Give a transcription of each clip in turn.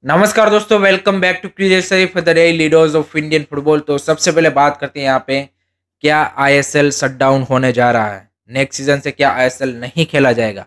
नमस्कार दोस्तों, welcome back to cricket for the daily leaders of Indian football. तो सबसे पहले बात करते हैं यहाँ पे, क्या आईएसएल शटडाउन होने जा रहा है? नेक्स्ट सीजन से क्या आईएसएल नहीं खेला जाएगा?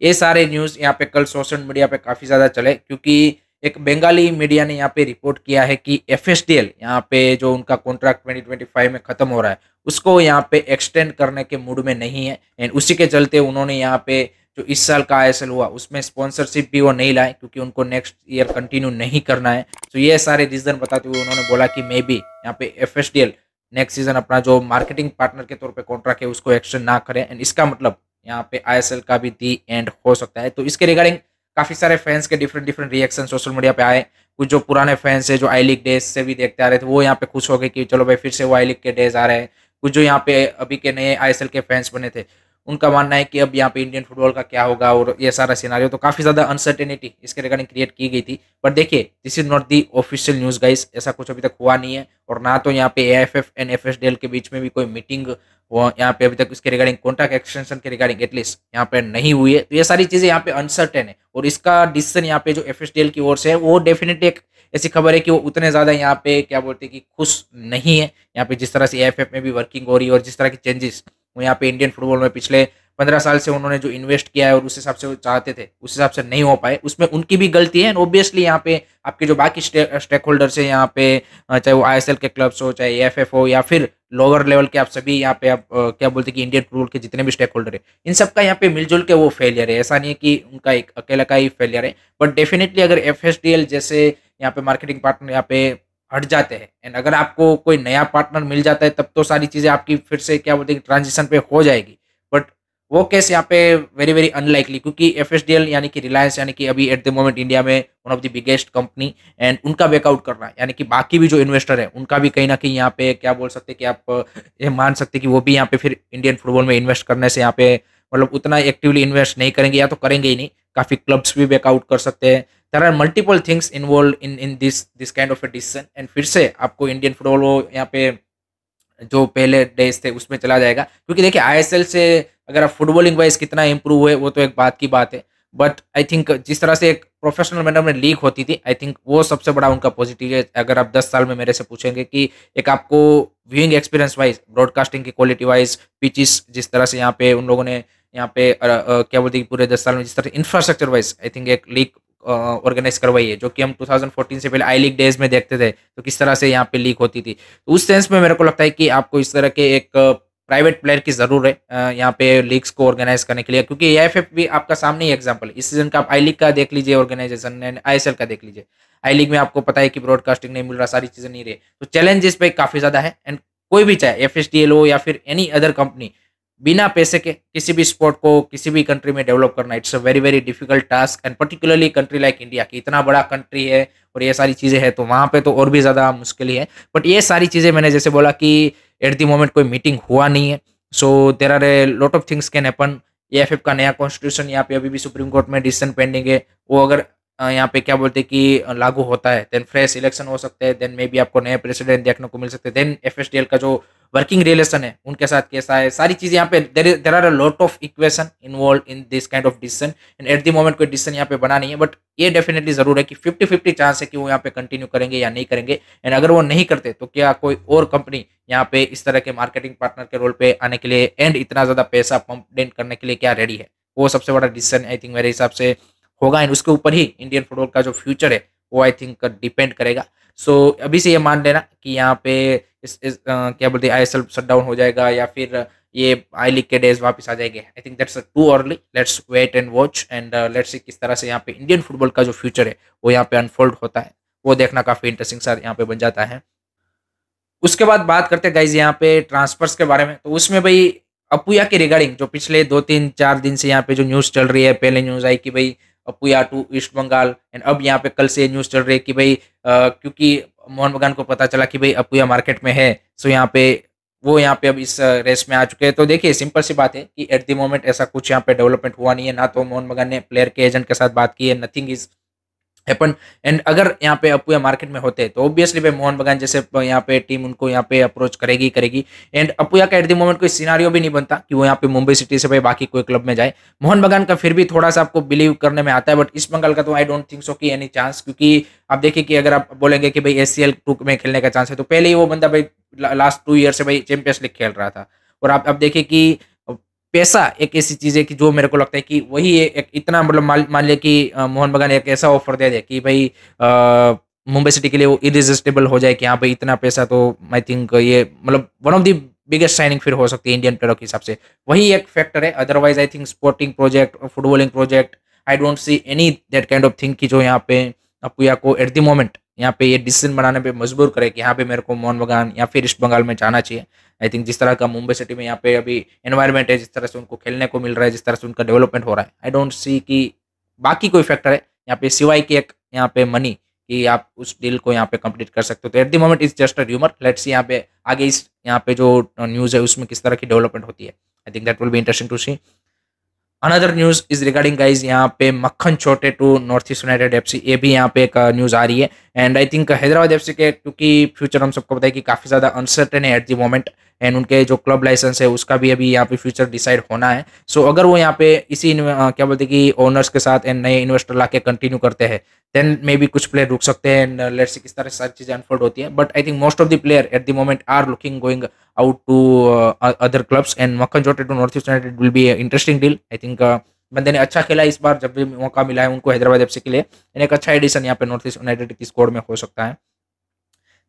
ये सारे न्यूज़ यहाँ पे कल सोशल मीडिया पे काफ़ी ज़्यादा चले, क्योंकि एक बंगाली मीडिया ने यहाँ पे रिपोर्ट किया है कि एफएसडीएल यहाँ पे जो उनका कॉन्ट्रैक्ट 2025 में ख़त्म हो रहा है, उसको यहाँ पे एक्सटेंड करने के मूड में नहीं है। एंड उसी के चलते उन्होंने यहाँ पे जो इस साल का आईएसएल हुआ उसमें स्पॉन्सरशिप भी वो नहीं लाए, क्योंकि उनको नेक्स्ट ईयर कंटिन्यू नहीं करना है। तो ये सारे रीज़न बताते हुए उन्होंने बोला कि मे बी यहाँ पे एफएसडीएल नेक्स्ट सीजन अपना जो मार्केटिंग पार्टनर के तौर पे कॉन्ट्रैक्ट है उसको एक्सटेंड ना करें। एंड इसका मतलब यहाँ पे आईएसएल का भी दी एंड हो सकता है। तो इसके रिगार्डिंग काफ़ी सारे फैंस के different different reaction social media पे आए। कुछ जो पुराने फैंस है जो आई लीग डेज से भी देखते आ रहे थे, वो यहाँ पे खुश हो गए कि चलो भाई फिर से वो आई लीग के डेज आ रहे हैं। कुछ जो यहाँ पे अभी के नए आईएसएल के फैंस बने थे, उनका मानना है कि अब यहाँ पे इंडियन फुटबॉल का क्या होगा और ये सारा सिनारियो। तो काफ़ी ज़्यादा अनसर्टेनिटी इसके रिगार्डिंग क्रिएट की गई थी। पर देखिए, this is not the official news guys, ऐसा कुछ अभी तक हुआ नहीं है। और ना तो यहाँ पे एएफएफ एंड एफएसडीएल के बीच में भी कोई मीटिंग वो यहाँ पे अभी तक इसके रिगार्डिंग कॉन्ट्रैक्ट एक्सटेंशन के रिगार्डिंग एटलीस्ट यहाँ पे नहीं हुई है। तो ये सारी चीज़ें यहाँ पे अनसर्टेन है। और इसका डिसीजन यहाँ पे जो एफएसडीएल की ओर से है, वो डेफिनेटली एक ऐसी खबर है कि वो उतने ज़्यादा यहाँ पे क्या बोलते हैं कि खुश नहीं है। यहाँ पे जिस तरह से एएफएफ में भी वर्किंग हो रही है और जिस तरह की चेंजेस वो यहाँ पे इंडियन फुटबॉल में पिछले 15 साल से उन्होंने जो इन्वेस्ट किया है और उस हिसाब से वो चाहते थे उस हिसाब से नहीं हो पाए, उसमें उनकी भी गलती है। एंड ऑब्वियसली यहाँ पे आपके जो बाकी स्टेक होल्डर्स है यहाँ पे, चाहे वो आईएसएल के क्लब्स हो, चाहे एएफएफ हो, या फिर लोअर लेवल के आप सभी यहाँ पे आप क्या बोलते हैं कि इंडियन फुटबॉल के जितने भी स्टेक होल्डर है, इन सबका यहाँ पे मिलजुल के वो फेलियर है। ऐसा नहीं है कि उनका एक अकेला का ही फेलियर है। बट डेफिनेटली अगर एफएसडीएल जैसे यहाँ पे मार्केटिंग पार्टनर यहाँ पे हट जाते हैं, एंड अगर आपको कोई नया पार्टनर मिल जाता है, तब तो सारी चीज़ें आपकी फिर से क्या बोलते हैं ट्रांजिशन पे हो जाएगी। बट वो केस यहाँ पे वेरी वेरी अनलाइकली, क्योंकि एफएसडीएल यानी कि रिलायंस यानी कि अभी एट द मोमेंट इंडिया में one of the biggest company, and उनका बैकआउट करना यानी कि बाकी भी जो इन्वेस्टर है उनका भी कहीं ना कहीं यहाँ पे क्या बोल सकते हैं कि आप ये मान सकते हैं कि वो भी यहाँ पे फिर इंडियन फुटबॉल में इन्वेस्ट करने से यहाँ पे मतलब उतना एक्टिवली इन्वेस्ट नहीं करेंगे, या तो करेंगे ही नहीं। काफ़ी क्लब्स भी बैकआउट कर सकते हैं। There are multiple things involve in in this this kind of a decision. And फिर से आपको इंडियन फुटबॉल वो यहाँ पे जो पहले डेज थे उसमें चला जाएगा। क्योंकि देखिए, आईएसएल से अगर आप फुटबॉलिंग वाइज कितना इंप्रूव हुए वो तो एक बात की बात है। बट आई थिंक जिस तरह से एक प्रोफेशनल मैनर में लीग होती थी, आई थिंक वो सबसे बड़ा उनका पॉजिटिव है। अगर आप 10 साल में मेरे से पूछेंगे कि एक आपको व्यूइंग एक्सपीरियंस वाइज, ब्रॉडकास्टिंग की क्वालिटी वाइज, पिचिस जिस तरह से यहाँ पे उन लोगों ने यहाँ पे क्या बोलते हैं कि पूरे 10 साल में जिस तरह इंफ्रास्ट्रक्चर वाइज आई थिंक एक लीग ऑर्गेनाइज करवाई है, जो कि हम 2014 से पहले आई लीग डेज में देखते थे तो किस तरह से यहाँ पे लीग होती थी। तो उस सेंस में मेरे को लगता है कि आपको इस तरह के एक प्राइवेट प्लेयर की ज़रूर है यहाँ पे लीग्स को ऑर्गेनाइज करने के लिए। क्योंकि एएफएफ भी आपका सामने ही एग्जांपल है। इस सीजन का आप आई लीग का देख लीजिए ऑर्गेनाइजेशन, एंड आईएसएल का देख लीजिए। आई लीग में आपको पता है कि ब्रॉडकास्टिंग नहीं मिल रहा, सारी चीज़ें नहीं रही। तो चैलेंजेस पे काफ़ी ज़्यादा है। एंड कोई भी चाहे एफएसडीएल हो या फिर एनी अदर कंपनी, बिना पैसे के किसी भी स्पोर्ट को किसी भी कंट्री में डेवलप करना, it's a very very difficult task. And particularly country like India की इतना बड़ा कंट्री है और ये सारी चीज़ें हैं, तो वहाँ पे तो और भी ज़्यादा मुश्किल ही है। बट ये सारी चीज़ें मैंने जैसे बोला कि एट द मोमेंट कोई मीटिंग हुआ नहीं है। So there are a lot of things can happen. AFF का नया कॉन्स्टिट्यूशन यहाँ पे अभी भी सुप्रीम कोर्ट में डिसीजन पेंडिंग है। वो अगर यहाँ पे क्या बोलते हैं कि लागू होता है, देन फ्रेश इलेक्शन हो सकते हैं, देन मे बी आपको नए प्रेसिडेंट देखने को मिल सकते हैं। देन एफएसडीएल का जो वर्किंग रिलेशन है उनके साथ कैसा है, सारी चीज़ें यहाँ पे there are a lot of equation involve in this kind of decision. And at the moment कोई डिसीजन यहाँ पे बना नहीं है। बट ये डेफिनेटली जरूर है कि 50-50 चांस है कि वो यहाँ पे कंटिन्यू करेंगे या नहीं करेंगे। एंड अगर वो नहीं करते तो क्या कोई और कंपनी यहाँ पे इस तरह के मार्केटिंग पार्टनर के रोल पे आने के लिए एंड इतना ज़्यादा पैसा पंप इन करने के लिए क्या रेडी है? वो सबसे बड़ा डिसीजन आई थिंक मेरे हिसाब से होगा। एंड उसके ऊपर ही इंडियन फुटबॉल का जो फ्यूचर है वो आई थिंक डिपेंड करेगा। सो अभी से ये मान लेना कि यहाँ पे इस क्या बोलते हैं आईएसएल शटडाउन हो जाएगा या फिर ये आई लीग के डेज वापस आ जाएंगे, I think that's too early. Let's wait and watch and let's see किस तरह से यहाँ पे इंडियन फुटबॉल का जो फ्यूचर है वो यहाँ पे अनफोल्ड होता है। वो देखना काफ़ी इंटरेस्टिंग सा यहाँ पे बन जाता है। उसके बाद बात करते हैं गाइज यहाँ पे ट्रांसफर्स के बारे में। तो उसमें भाई अपुया के रिगार्डिंग जो पिछले 2-3-4 दिन से यहाँ पे जो न्यूज़ चल रही है, पहले न्यूज़ आई कि भाई अपुया टू ईस्ट बंगाल, एंड अब यहाँ पे कल से न्यूज़ चल रही है कि भाई क्योंकि मोहन बगान को पता चला कि भाई अपुया मार्केट में है, सो यहाँ पे वो यहाँ पे अब इस रेस में आ चुके हैं। तो देखिए, सिंपल सी बात है कि एट द मोमेंट ऐसा कुछ यहाँ पे डेवलपमेंट हुआ नहीं है। ना तो मोहन बगान ने प्लेयर के एजेंट के साथ बात की है, नथिंग इज हैपन। एंड अगर यहाँ पे अपुया मार्केट में होते तो ऑब्वियसली भाई मोहन बगान जैसे यहाँ पे टीम उनको यहाँ पे अप्रोच करेगी करेगी। एंड अपुया का एट द मोमेंट कोई सिनारियो भी नहीं बनता कि वो यहाँ पे मुंबई सिटी से भाई बाकी कोई क्लब में जाए। मोहन बगान का फिर भी थोड़ा सा आपको बिलीव करने में आता है, बट ईस्ट बंगाल का तो आई डोंट थिंक सो कि एनी चांस, क्योंकि आप देखिए कि अगर आप बोलेंगे कि भाई ACL 2 में खेलने का चांस है, तो पहले ही वो बंदा भाई लास्ट 2 ईयर से भाई चैंपियंस लीग खेल रहा था। और आप देखिए कि पैसा एक ऐसी चीज है कि जो मेरे को लगता है कि वही एक इतना मतलब मान लिया कि मोहन बगान एक ऐसा ऑफर दे दे कि भाई मुंबई सिटी के लिए वो इरिजिस्टेबल हो जाए कि हाँ भाई इतना पैसा, तो आई थिंक ये मतलब one of the biggest signing फिर हो सकती है इंडियन प्लेयरों के हिसाब से। वही एक फैक्टर है। Otherwise I think sporting project, footballing project, I don't see any that kind of thing की जो यहाँ पे अपुया को एट द मोमेंट यहाँ पे ये डिसीजन बनाने पे मजबूर करे कि यहाँ पे मेरे को मोहन बगान या फिर ईस्ट बंगाल में जाना चाहिए। आई थिंक जिस तरह का मुंबई सिटी में यहाँ पे अभी एनवायरनमेंट है, जिस तरह से उनको खेलने को मिल रहा है, जिस तरह से उनका डेवलपमेंट हो रहा है, आई डोंट सी कि बाकी कोई फैक्टर है यहाँ पे सिवाय कि एक यहाँ पे मनी कि आप उस डील को यहाँ पे कंप्लीट कर सकते हो। तो eight the moment is just a rumour, let's see यहाँ पे आगे इस यहाँ पे जो न्यूज़ है उसमें किस तरह की डेवलपमेंट होती है। I think that will be interesting to see. Another news is regarding guys यहाँ पे Makan Chothe to North East United FC, ये भी यहाँ पे एक न्यूज आ रही है। And I think Hyderabad FC के, क्योंकि फ्यूचर हम सबको पता है कि काफी ज्यादा अनसर्टेन है एट द मोमेंट, एंड उनके जो क्लब लाइसेंस है उसका भी अभी यहाँ पे फ्यूचर डिसाइड होना है। सो अगर वो यहाँ पे इसी क्या बोलते हैं कि ओनर्स के साथ एंड नए इन्वेस्टर ला के कंटिन्यू करते हैं, देन मे बी कुछ प्लेयर रुक सकते हैं एंड लेट्स सी किस तरह से सारी चीजें अनफोल्ड होती है। But I think most of the player at the moment are looking going out to other clubs, and Makan Chothe to North East United will be interesting deal. I think बंदे ने अच्छा खेला इस बार, जब भी मौका मिला है उनको हैदराबाद FC के लिए, एक अच्छा एडिशन यहाँ पे नॉर्थ ईस्ट यूनाइटेड की स्क्वाड में हो सकता है।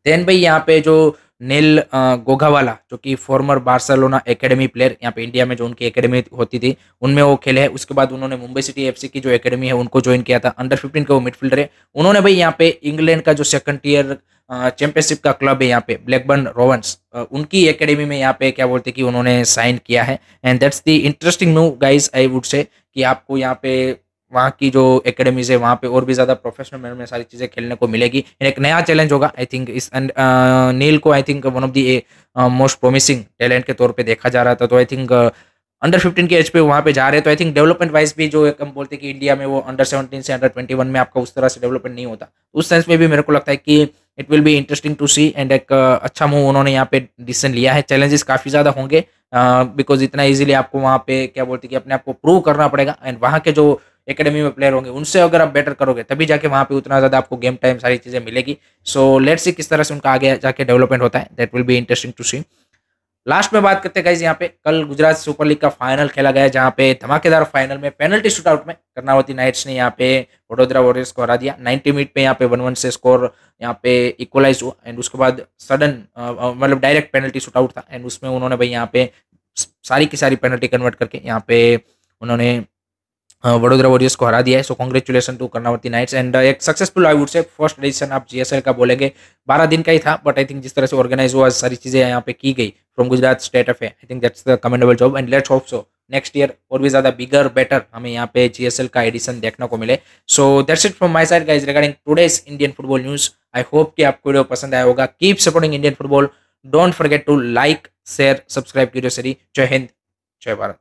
देन भाई यहाँ पे जो नील गोगावाला, जो कि फॉर्मर बार्सिलोना एकेडमी प्लेयर, यहाँ पे इंडिया में जो उनकी एकेडमी होती थी उनमें वो खेले है। उसके बाद उन्होंने मुंबई सिटी FC की जो एकेडमी है उनको ज्वाइन किया था। अंडर 15 के वो मिडफील्डर है। उन्होंने भाई यहाँ पे इंग्लैंड का जो सेकंड ईयर चैंपियनशिप का क्लब है यहाँ पे ब्लैकबर्न रोवंस, उनकी एकेडमी में यहाँ पे क्या बोलते हैं कि उन्होंने साइन किया है। And that's the interesting move guys, I would से कि आपको यहाँ पे वहाँ की जो एकेडमीज है वहाँ पे और भी ज़्यादा प्रोफेशनल मैनर में सारी चीज़ें खेलने को मिलेगी। एक नया चैलेंज होगा आई थिंक इस नील को। I think one of the most promising talent के तौर पे देखा जा रहा था। तो आई थिंक अंडर 15 के एज पे वहाँ पे जा रहे हैं। तो आई थिंक डेवलपमेंट वाइज भी जो एक हम बोलते हैं कि इंडिया में वो अंडर 17 से अंडर 21 में आपका उस तरह से डेवलपमेंट नहीं होता, उस सेंस में भी मेरे को लगता है कि it will be interesting to see. And एक अच्छा मूव उन्होंने यहाँ पे डिसीजन लिया है। चैलेंजेस काफ़ी ज़्यादा होंगे बिकॉज इतना इजीली आपको वहाँ पे क्या बोलते हैं कि अपने आप को प्रूव करना पड़ेगा। एंड वहाँ के जो एकेडमी में प्लेयर होंगे उनसे अगर आप बेटर करोगे तभी जाके वहाँ पे उतना ज़्यादा आपको गेम टाइम सारी चीज़ें मिलेगी। सो लेट्स सी किस तरह से उनका आगे जाके डेवलपमेंट होता है, that will be interesting to see. Last में बात करते हैं गाइस, यहाँ पे कल गुजरात सुपर लीग का फाइनल खेला गया, जहाँ पे धमाकेदार फाइनल में पेनल्टी शूटआउट में कर्नावती नाइट्स ने यहाँ पे वडोदरा वॉरियर्स को हरा दिया। 90 मिनट पे यहाँ पे 1-1 से स्कोर यहाँ पे इक्वलाइज हुआ। एंड उसके बाद सडन मतलब डायरेक्ट पेनल्टी शूटआउट था, एंड उसमें उन्होंने भाई यहाँ पे सारी की सारी पेनल्टी कन्वर्ट करके यहाँ पे उन्होंने वडोदरा वॉरियर्स को हरा दिया है। So congratulation to Karnavati knights. And एक successful I would say first edition आप GSL का बोलेंगे, 12 दिन का ही था, बट आई थिंक जिस तरह से ऑर्गेनाइज हुआ सारी चीज़ें यहाँ पे की गई from Gujarat state F, I think that's the commendable job. And let's hope so next year और भी ज़्यादा बिगर बेटर हमें यहाँ पे GSL का एडिशन देखने को मिले। So that's it from my side guys regarding today's Indian football news. I hope कि आपको वीडियो पसंद आया होगा। Keep supporting Indian football, don't forget to like share subscribe curiosity. जय हिंद, जय भारत।